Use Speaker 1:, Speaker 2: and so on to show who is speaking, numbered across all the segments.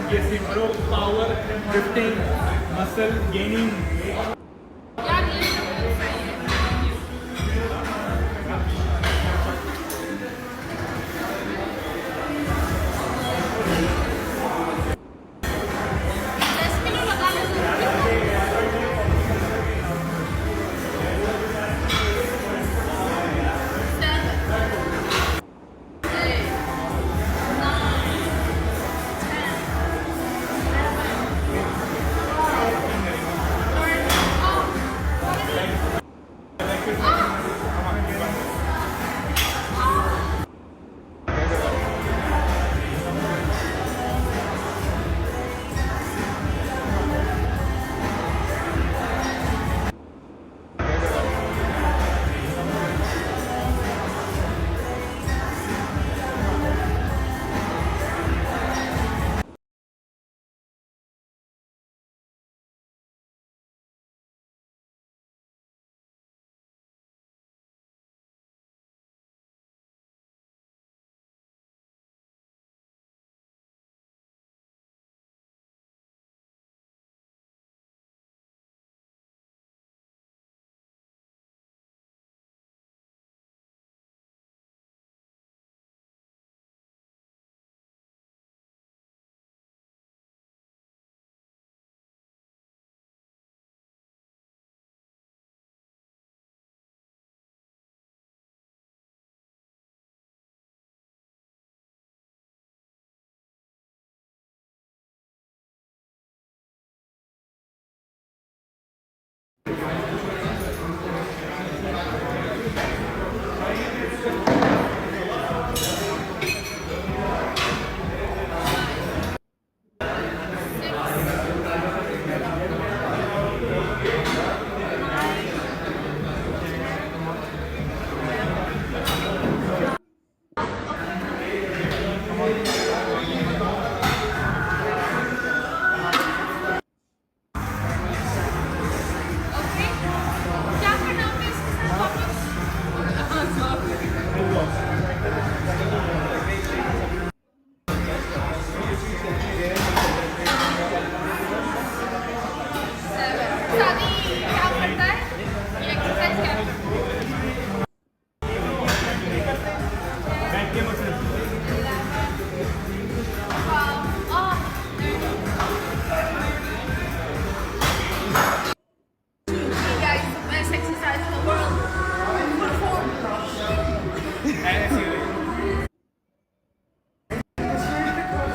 Speaker 1: Yes, improve power, lifting, muscle gaining.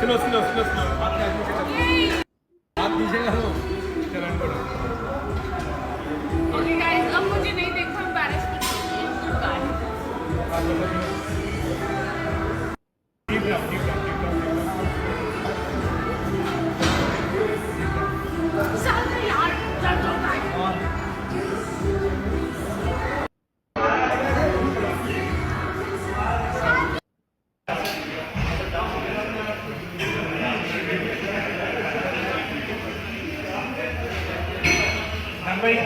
Speaker 1: Slow, slow, slow, slow. आप पीछे करो चरण करो
Speaker 2: ओके गाइस अब मुझे नहीं देखना एम्बैरेसमेंट होगी good bye
Speaker 1: deep down deep down deep down
Speaker 2: चल यार चल तो भाई
Speaker 1: भाई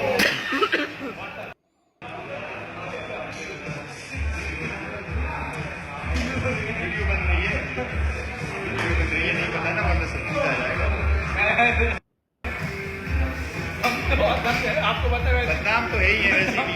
Speaker 1: आपको पता है बदनाम तो है ही है वैसे भी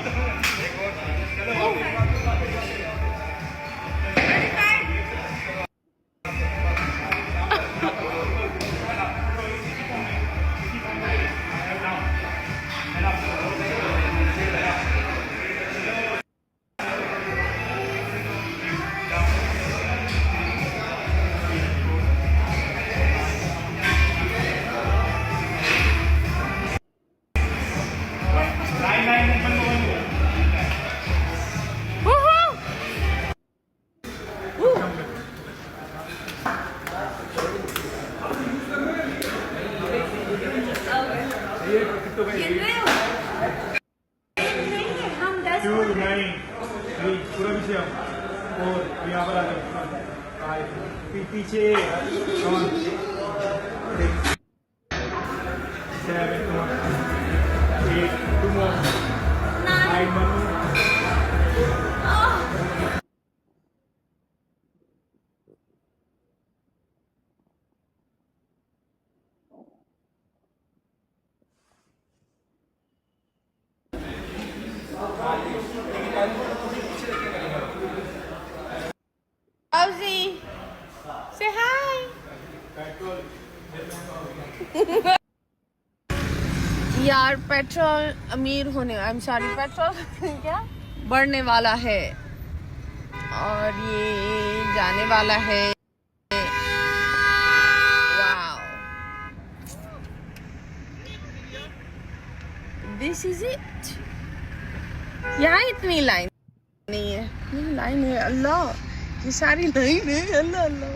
Speaker 1: चलो पूरा पीछे और यहाँ पर आ जाओ पीछे 7 8 2 more 9 1
Speaker 3: यार पेट्रोल अमीर होने आई एम सॉरी पेट्रोल क्या बढ़ने वाला है और ये जाने वाला है। This is it. यहाँ इतनी लाइन नहीं है, ये लाइन है अल्लाह, ये सारी लाइन है अल्लाह अल्लाह।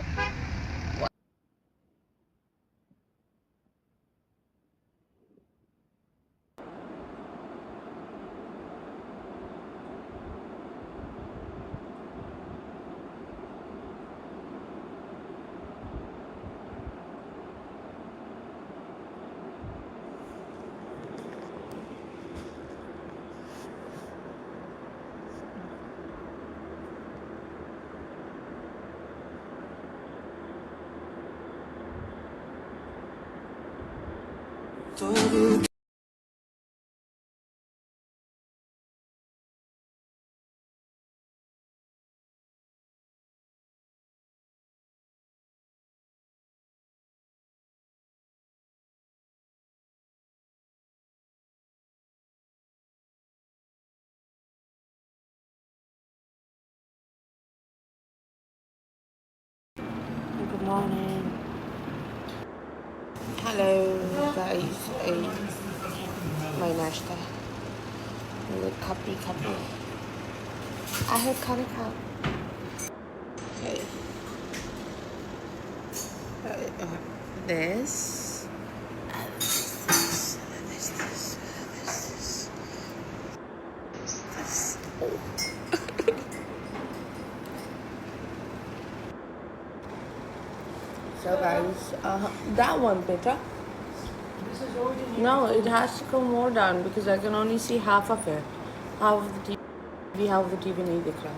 Speaker 3: Good morning. Hello guys. My nashta. Copy. I had खाना खा. Okay. This. Oh. So guys, that one better. No, it has to come more down because I can only see half of it. Half of the TV नहीं दिख रहा.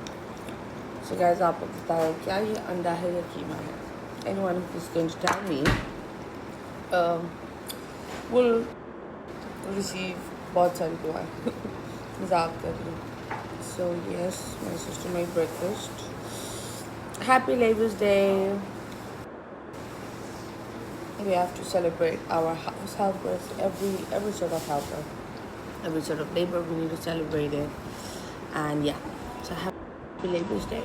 Speaker 3: So guys, आपको बताओ क्या ये अंडा है या कीमा है? Anyone who's going to tell me will receive बहुत सारी दुआएं. मजाक कर रही हूँ. So yes, my sister made breakfast. Happy Labour's Day. We have to celebrate our house helpers, every sort of helper, every sort of labor. We need to celebrate it, and yeah, so happy Labour's Day.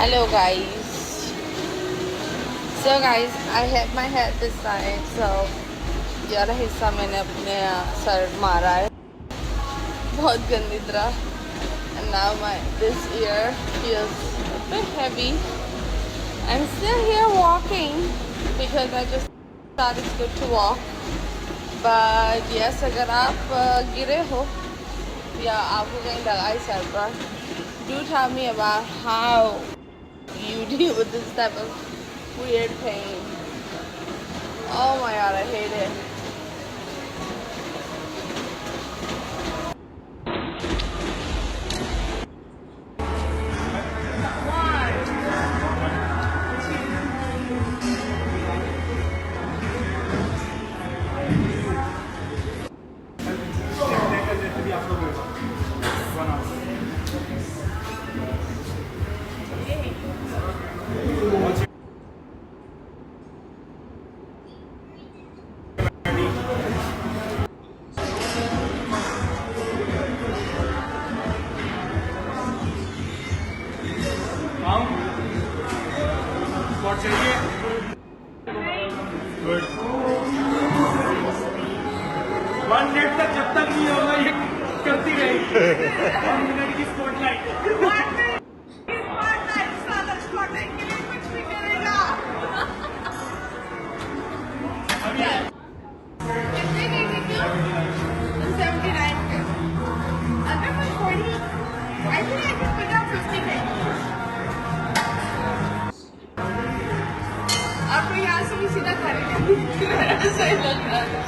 Speaker 3: Hello guys. So guys, I had my hair this side, so ये वाला हिस्सा मैंने अपने sir मारा है बहुत गंदी तरह. And now this ear feels a bit heavy. I'm still here walking because I just thought it's good to walk. But yes, अगर आप गिरे हो या आपको कहीं लगाई सर पर, do tell me about how you deal with this type of weird pain. Oh my god, I hate it.
Speaker 2: कितने की थी क्यों? 79 के. Under 140, I think I can pick up 50 के. आपको यहाँ से भी सीधा खरीदेंगे. ऐसा ही लग रहा है.